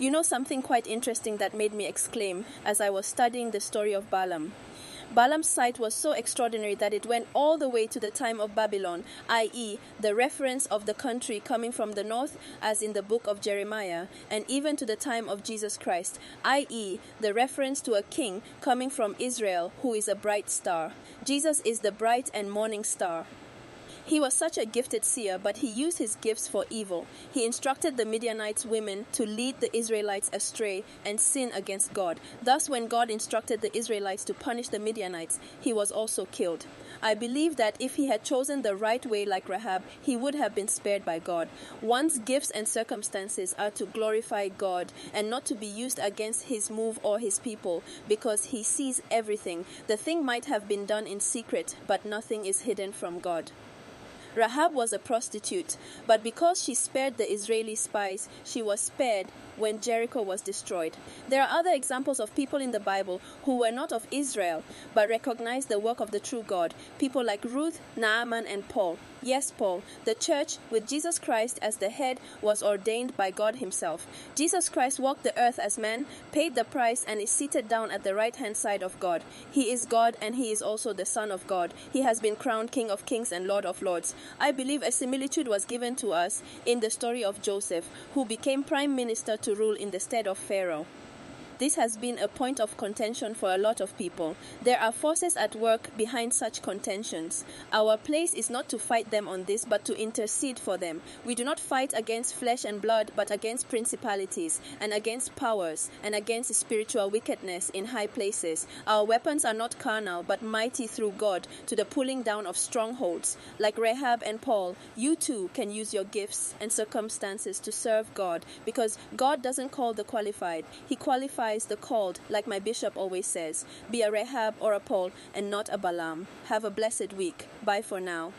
You know something quite interesting that made me exclaim as I was studying the story of Balaam. Balaam's sight was so extraordinary that it went all the way to the time of Babylon, i.e., the reference of the country coming from the north, as in the book of Jeremiah, and even to the time of Jesus Christ, i.e., the reference to a king coming from Israel who is a bright star. Jesus is the bright and morning star. He was such a gifted seer, but he used his gifts for evil. He instructed the Midianites women to lead the Israelites astray and sin against God. Thus, when God instructed the Israelites to punish the Midianites, he was also killed. I believe that if he had chosen the right way like Rahab, he would have been spared by God. One's gifts and circumstances are to glorify God and not to be used against his move or his people, because he sees everything. The thing might have been done in secret, but nothing is hidden from God. Rahab was a prostitute, but because she spared the Israeli spies, she was spared when Jericho was destroyed. There are other examples of people in the Bible who were not of Israel, but recognized the work of the true God. People like Ruth, Naaman, and Paul. Yes, Paul, the church, with Jesus Christ as the head, was ordained by God himself. Jesus Christ walked the earth as man, paid the price, and is seated down at the right-hand side of God. He is God, and he is also the Son of God. He has been crowned King of Kings and Lord of Lords. I believe a similitude was given to us in the story of Joseph, who became prime minister to rule in the stead of Pharaoh. This has been a point of contention for a lot of people. There are forces at work behind such contentions. Our place is not to fight them on this, but to intercede for them. We do not fight against flesh and blood, but against principalities, and against powers, and against spiritual wickedness in high places. Our weapons are not carnal, but mighty through God, to the pulling down of strongholds. Like Rahab and Paul, you too can use your gifts and circumstances to serve God, because God doesn't call the qualified. He qualifies the called, like my bishop always says. Be a Rahab or a Paul and not a Balaam. Have a blessed week. Bye for now.